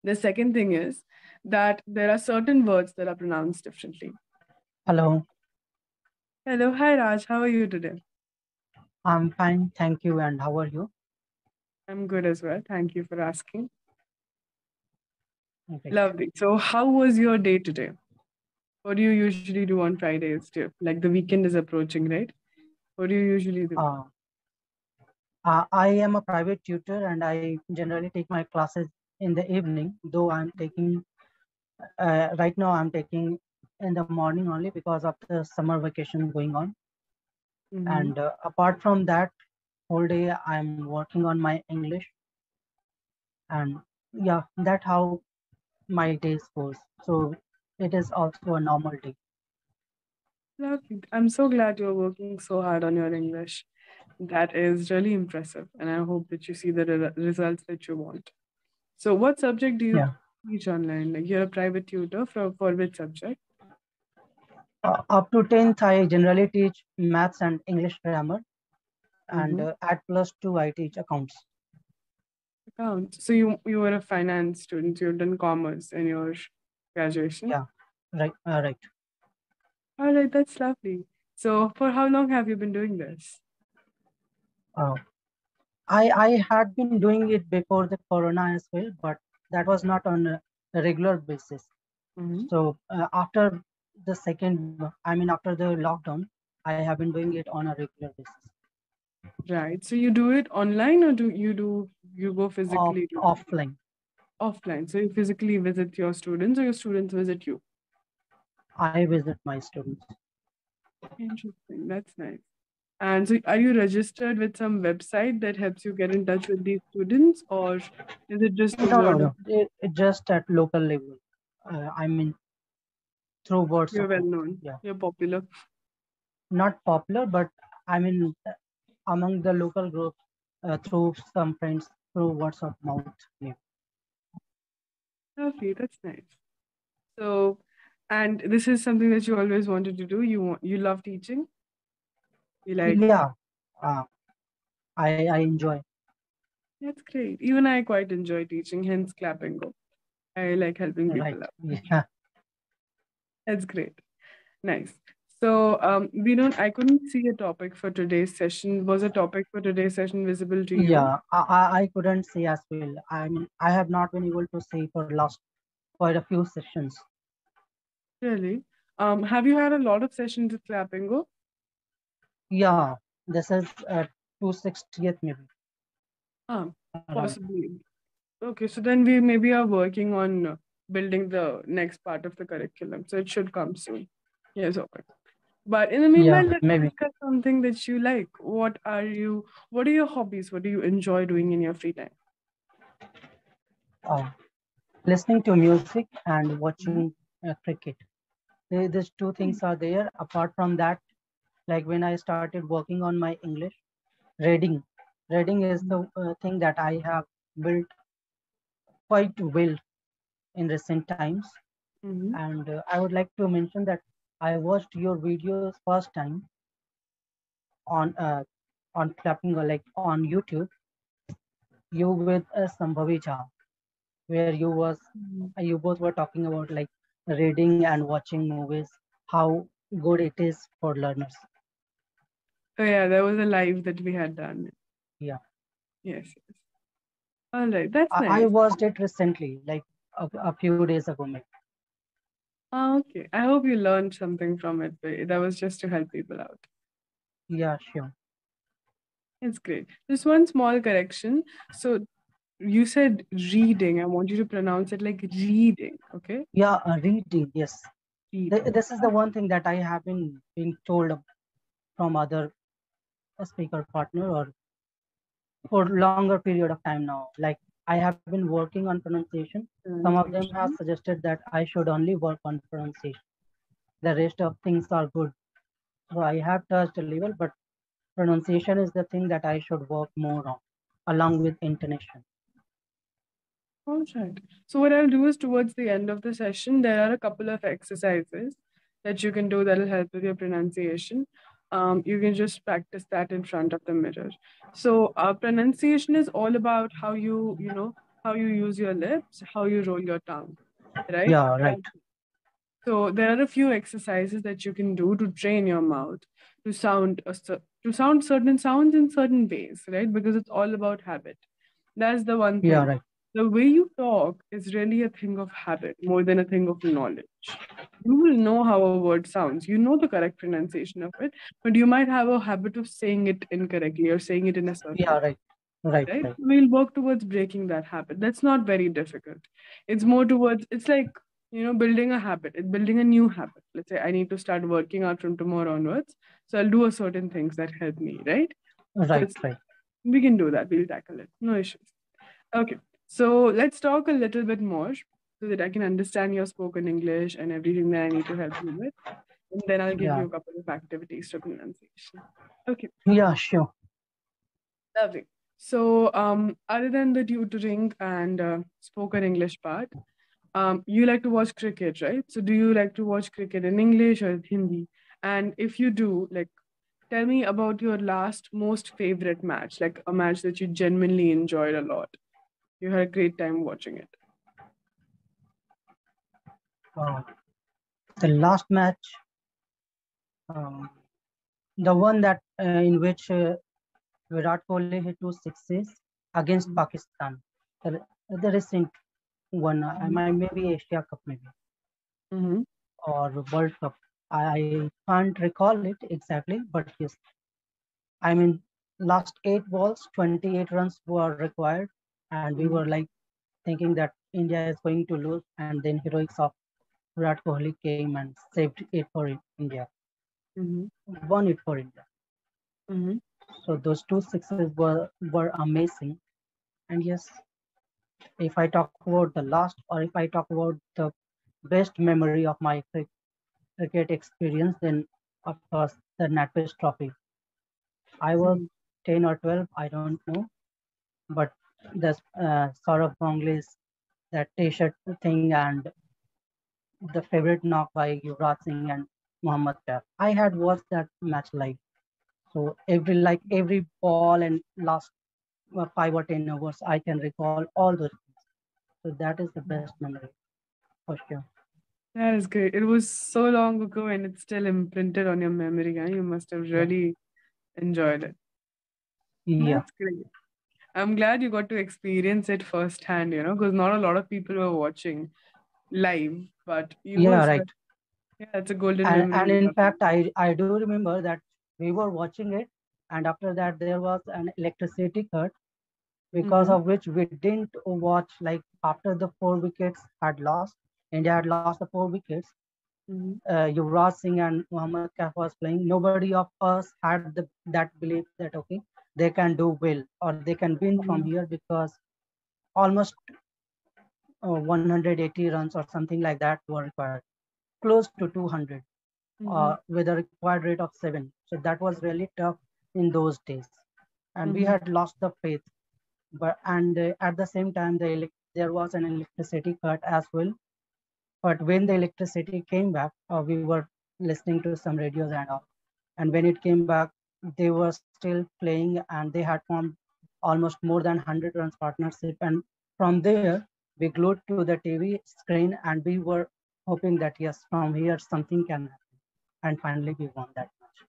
The second thing is that there are certain words that are pronounced differently. Hello, Hello, hi Raj, how are you today? I'm fine, thank you. And how are you? I'm good as well. Thank you for asking. Great. Lovely. So, how was your day today? What do you usually do on Fridays too? Like the weekend is approaching, right? What do you usually do? Uh, I am a private tutor and I generally take my classes in the evening, though I'm taking, right now I'm taking in the morning only because of the summer vacation going on. Mm-hmm. And apart from that, whole day I'm working on my English. And yeah, that how my days goes. So it is also a normal day. Lovely. I'm so glad you're working so hard on your English. That is really impressive, and I hope that you see the results that you want. So, what subject do you Yeah. teach online? Like, you're a private tutor for which subject? Up to 10th, I generally teach maths and English grammar. And Mm-hmm. at plus two, I teach accounts. Accounts. So, you were a finance student. You've done commerce in your graduation. Yeah, right, right. All right, that's lovely. So, for how long have you been doing this? Uh, I had been doing it before the corona as well, but that was not on a regular basis. Mm-hmm. So after the after the lockdown, I have been doing it on a regular basis. Right. So, you do it online, or you go physically to Offline, offline? So, you physically visit your students, or your students visit you? I visit my students. Interesting. That's nice. And so, are you registered with some website that helps you get in touch with these students, or is it just the No, no, word of no. It just at local level. I mean, through words you're of well mouth. known, Yeah, you're popular? not popular, but I mean, among the local group, through some friends, through words of mouth. Yeah. Lovely. That's nice. So, and this is something that you always wanted to do. You love teaching. You like Yeah, uh, I enjoy. that's great. Even I quite enjoy teaching. Hence, clapping go. I like helping Right. people out. Yeah. That's great. Nice. So, we don't. I couldn't see a topic for today's session. Was a topic for today's session visible to you? Yeah. I couldn't see as well. I mean, I have not been able to see for last quite a few sessions. Really? Have you had a lot of sessions with Clappingo? Yeah. This is 260th maybe Ah, around. possibly. Okay, so then we maybe are working on building the next part of the curriculum. So it should come soon. Yes, okay. But in the Yeah, meanwhile, let's maybe. discuss something that you like. What are your hobbies? What do you enjoy doing in your free time? Uh, Listening to music and Mhm. watching cricket. These two things are there. Apart from that, like when I started working on my English, reading. Reading is the thing that I have built quite well in recent times. Mm-hmm. And I would like to mention that I watched your videos first time on clapping or like on YouTube. You with Sambhavi Jha, where you both were talking about like reading and watching movies, how good it is for learners. Oh yeah, there was a live that we had done. Yeah, Yes, yes. All right, that's I nice. watched it recently, like a few days ago, maybe. Ah, okay. I hope you learned something from it. That was just to help people out. Yeah, sure. It's great. Just one small correction. So you said reading. I want you to pronounce it like reading. Okay? Yeah, reading. Yes, Reading. this is the one thing that I have been being told from other speaker partner or for longer period of time now. Like I have been working on pronunciation. Some of them have Pronunciation. suggested that I should only work on pronunciation. The rest of things are good. So I have touched a level, but pronunciation is the thing that I should work more on, along with intonation. All right. So what I'll do is towards the end of the session, there are a couple of exercises that you can do that'll help with your pronunciation. You can just practice that in front of the mirror. So pronunciation is all about how how you use your lips, how you roll your tongue, right? Yeah, right. So there are a few exercises that you can do to train your mouth to to sound certain sounds in certain ways, right? Because it's all about habit. That's the one Yeah, thing. right. The way you talk is really a thing of habit more than a thing of knowledge. You will know how a word sounds. You know the correct pronunciation of it, but you might have a habit of saying it incorrectly or saying it in a certain Yeah, way, right. Right, right? right. We'll work towards breaking that habit. That's not very difficult. It's more towards, it's like, building a habit. It's building a new habit. Let's say I need to start working out from tomorrow onwards. So I'll do a certain things that help me, right? So Right, it's, right. we can do that. We'll tackle it. No issues. Okay. So let's talk a little bit more so that I can understand your spoken English and everything that I need to help you with. And then I'll give Yeah. you a couple of activities for pronunciation. Okay. Yeah, sure. Lovely. So, other than the tutoring and spoken English part, you like to watch cricket, right? So, do you like to watch cricket in English or in Hindi? And if you do, like, tell me about your last most favorite match, like a match that you genuinely enjoyed a lot. You had a great time watching it. Uh, the last match, um, the one that in which Virat Kohli hit two sixes against Pakistan. The recent one, maybe Asia Cup, maybe, Mm-hmm. or World Cup. I can't recall it exactly, but yes, I mean, last 8 balls, 28 runs were required, and we were like thinking that India is going to lose, and then heroics of Virat Kohli came and saved it for India, Mm-hmm. won it for India. Mm-hmm. So those two sixes were amazing. And yes, if I talk about the last, or if I talk about the best memory of my cricket experience, then of course the NatWest Trophy. I was 10 or 12, I don't know, but the Saurav Gangle's that T-shirt thing and the favorite knock by Yuvraj Singh and Mohammad Shah. I had watched that match live, so every ball and last 5 or 10 overs, I can recall all those things. So that is the best memory for sure. That is great. It was so long ago and it's still imprinted on your memory. Huh? You must have Yeah, really enjoyed it. yeah, That's great. I'm glad you got to experience it firsthand, because not a lot of people were watching live, but you yeah, were. So right. yeah, it's a golden And memory. in fact, I do remember that we were watching it, and after that there was an electricity cut because Mm-hmm. of which we didn't watch, like after the 4 wickets had lost. India had lost the 4 wickets. Mm-hmm. Yuvraj Singh and Mohammad Kaf was playing. Nobody of us had that belief that okay, they can do well or they can win from Mm-hmm. here because almost 180 runs or something like that were required, close to 200, Mm-hmm. with a required rate of 7. So that was really tough in those days, and we Mm-hmm. had lost the faith. But and at the same time, there was an electricity cut as well. But when the electricity came back, we were listening to some radios and all. And when it came back, they were still playing and they had formed almost more than 100 runs partnership. And from there, we glued to the TV screen and we were hoping that yes, from here something can happen. And finally, we won that match.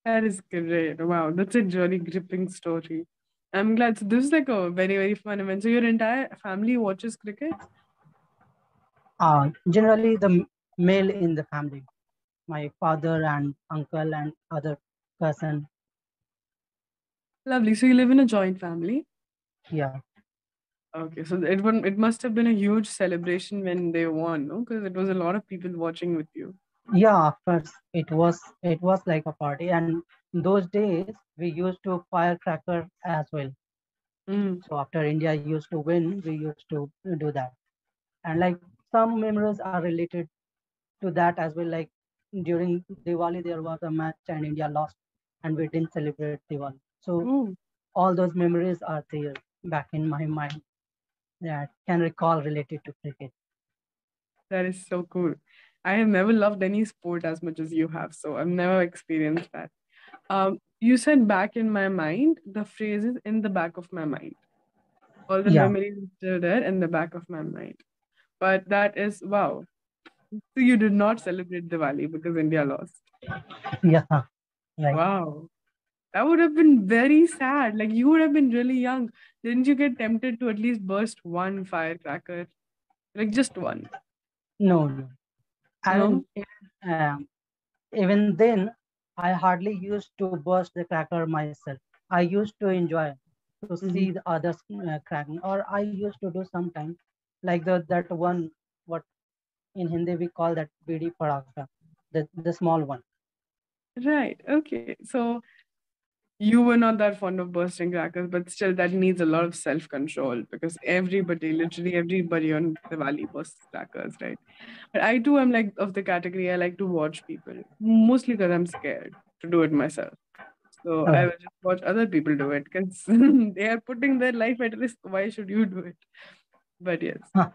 That is great. Wow, that's a really gripping story. I'm glad. So this is like a very, very fun event. So your entire family watches cricket? Generally, the male in the family, my father and uncle and other cousin. Lovely. So you live in a joint family? Yeah. Okay, so it must have been a huge celebration when they won, no? Because it was a lot of people watching with you. Yeah, of course, it was like a party, and those days we used to firecracker as well. Mm. So after India used to win, we used to do that, and like some memories are related to that as well. Like during Diwali, there was a match and India lost, and we didn't celebrate Diwali. So Ooh, all those memories are there back in my mind that can recall related to cricket. that is so cool. I have never loved any sport as much as you have, so I've never experienced that. You said back in my mind, the phrase is in the back of my mind. All the Yeah, memories are still there in the back of my mind. But that is wow. So you did not celebrate Diwali because India lost. yeah, right. Wow. That would have been very sad. Like you would have been really young. Didn't you get tempted to at least burst one firecracker? Like just one. No, no. I mean, No? even then, I hardly used to burst the cracker myself. I used to enjoy to Mm-hmm. see the others cracking, or I used to do sometimes like that one what in Hindi we call that bidi padaka, the small one. Right. Okay. So you were not that fond of bursting crackers, but still that needs a lot of self-control because everybody, literally everybody on Diwali bursts crackers, right? But I too am like of the category I like to watch people, mostly because I'm scared to do it myself. So All I right, will just watch other people do it because they are putting their life at risk. Why should you do it? But yes, huh, all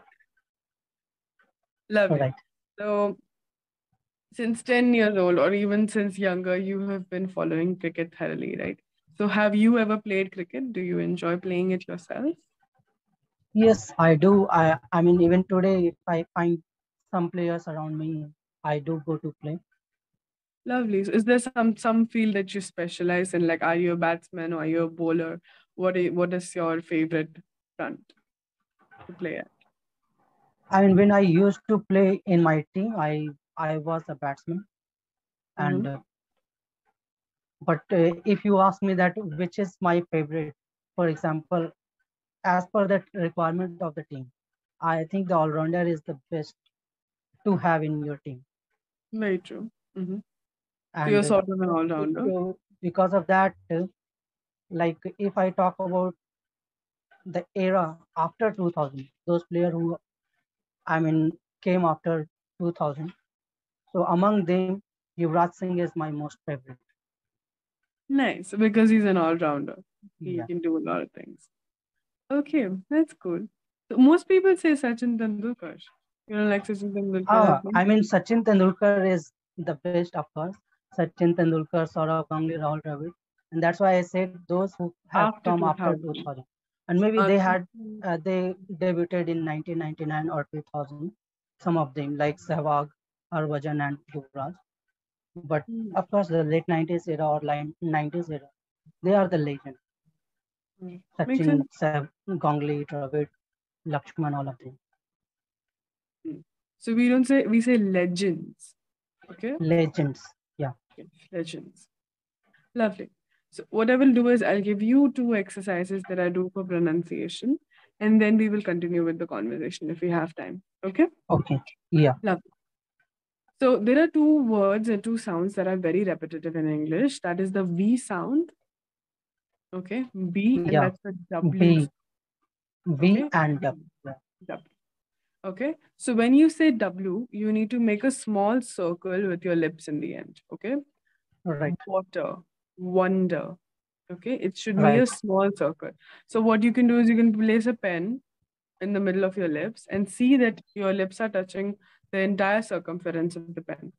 lovely. right. So since 10 years old or even since younger, you have been following cricket thoroughly, right? So have you ever played cricket? Do you enjoy playing it yourself? Yes, I do. I mean, even today, if I find some players around me, I do go to play. Lovely. So is there some field that you specialize in? Like, are you a batsman or are you a bowler? What is your favorite front to play at? I mean, when I used to play in my team, I was a batsman, Mm-hmm. and but if you ask me that which is my favorite, for example, as per the requirement of the team, I think the all-rounder is the best to have in your team. Very true. Mm-hmm. So And you're sort of an if all-rounder. because of that, like if I talk about the era after 2000, those players who I mean came after 2000. So among them, Yuvraj Singh is my most favorite. Nice, because he's an all-rounder. He Yeah. can do a lot of things. Okay, that's cool. So most people say Sachin Tendulkar. You don't like Sachin Tendulkar that much? I mean Sachin Tendulkar is the best, of course. Sachin Tendulkar, Saurav Ganguly, Rahul Dravid, and that's why I said those who have After come after 2000. 2000, and maybe they So, had they debuted in 1999 or 2000. Some of them like Sehwag, Harbhajan, and Yuvraj. But mm, of course, the late 90s era or 90s era, they are the legend. makes Sachin, sense. Ganguly, Dravid, Lakshman, all of them. Mm. So we don't say we say legends. Okay? Legends. Yeah. Okay, legends. Lovely. So what I will do is I'll give you two exercises that I do for pronunciation, and then we will continue with the conversation if we have time. Okay? Okay. Yeah. Lovely. So there are two words and two sounds that are very repetitive in English. That is the V sound, okay, B, and Yeah. that's the W. V. V Okay, and W. V, W. Okay, so when you say W, you need to make a small circle with your lips in the end. Okay, Right. water, wonder. Okay, it should be Right. a small circle. So what you can do is you can place a pen in the middle of your lips and see that your lips are touching the entire circumference of the pen.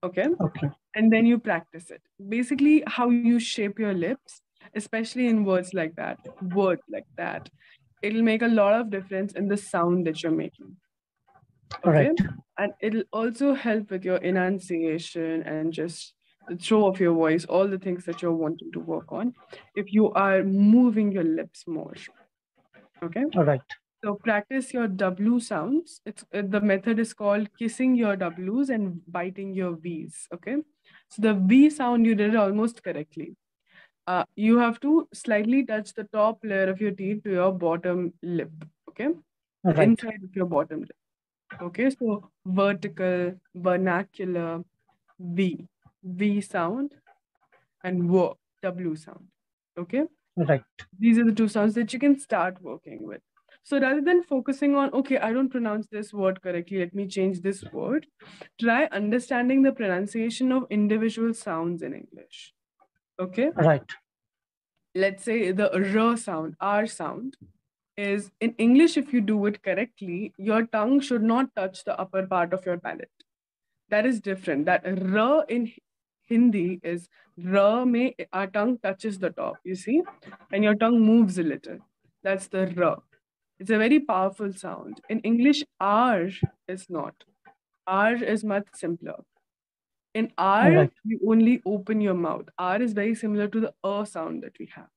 Okay, Okay. and then you practice it. Basically, how you shape your lips, especially in words like that, it'll make a lot of difference in the sound that you're making. Right. Okay, and it'll also help with your enunciation and just the throw of your voice, all the things that you're wanting to work on, if you are moving your lips more. Okay, Right. so practice your W sounds. The method is called kissing your W's and biting your V's. Okay, so the V sound you did it almost correctly. You have to slightly touch the top layer of your teeth to your bottom lip. Okay, the Right. inside of your bottom lip. Okay, so vertical, vernacular, V sound, and W sound. Okay, Right. these are the two sounds that you can start working with. So rather than focusing on, okay, I don't pronounce this word correctly, let me change this word, try understanding the pronunciation of individual sounds in English. Okay, Right. let's say the R sound, R sound is in English, if you do it correctly, your tongue should not touch the upper part of your palate. That is different. That R in Hindi is R mein our tongue touches the top, you see, and your tongue moves a little. That's the R. It's a very powerful sound. In English, R is not. R is much simpler. In All R, right. you only open your mouth. R is very similar to the sound that we have.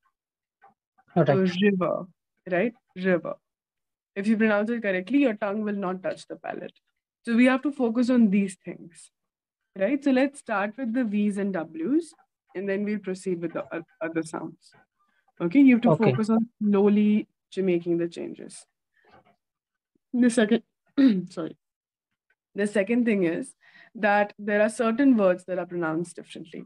All So right. river, right? River. If you pronounce it correctly, your tongue will not touch the palate. So we have to focus on these things, right? So let's start with the V's and W's, and then we'll proceed with the other sounds. Okay, you have to Okay. focus on slowly making the changes. The second, sorry. The second thing is that there are certain words that are pronounced differently.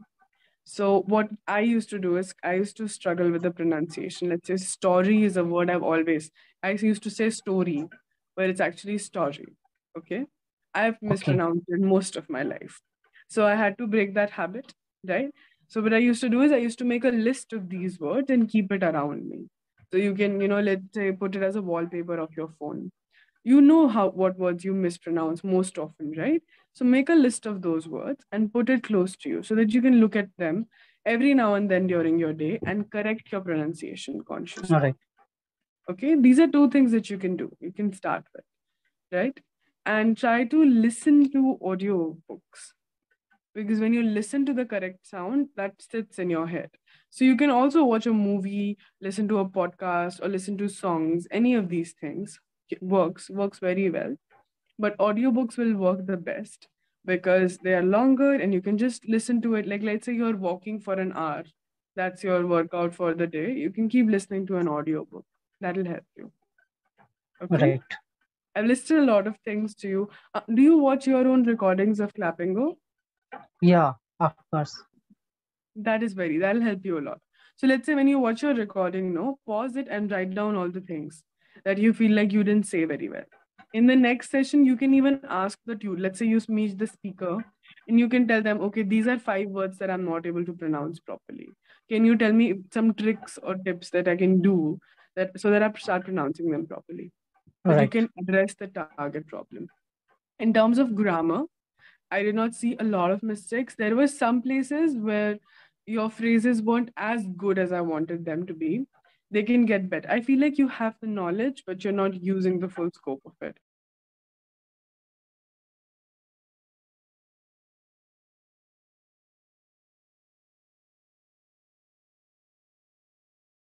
So what I used to do is I used to struggle with the pronunciation. Let's say story is a word I used to say story, but it's actually story. Okay. I've Okay. mispronounced it most of my life. So I had to break that habit, right? So what I used to do is I used to make a list of these words and keep it around me. So you can, let's say put it as a wallpaper of your phone. You know how what words you mispronounce most often, right? So make a list of those words and put it close to you so that you can look at them every now and then during your day and correct your pronunciation All consciously. right. Okay, these are two things that you can do. You can start with, right? And try to listen to audio books, because when you listen to the correct sound, that sits in your head. So you can also watch a movie, listen to a podcast, or listen to songs. Any of these things works very well, but audiobooks will work the best because they are longer and you can just listen to it. Like, let's say you're walking for an hour, that's your workout for the day. You can keep listening to an audiobook. That'll help you. Okay. Right. I've listed a lot of things to you. Do you watch your own recordings of Clapping Go? Yeah, of course. That'll help you a lot. So let's say when you watch your recording, no, pause it and write down all the things that you feel like you didn't say very well. In the next session, you can even ask the tutor. Let's say you meet the speaker and you can tell them, okay, these are 5 words that I'm not able to pronounce properly. Can you tell me some tricks or tips that I can do that so that I start pronouncing them properly? All That you right. can address the target problem. In terms of grammar, I did not see a lot of mistakes. There were some places where your phrases weren't as good as I wanted them to be. They can get better. I feel like you have the knowledge, but you're not using the full scope of it.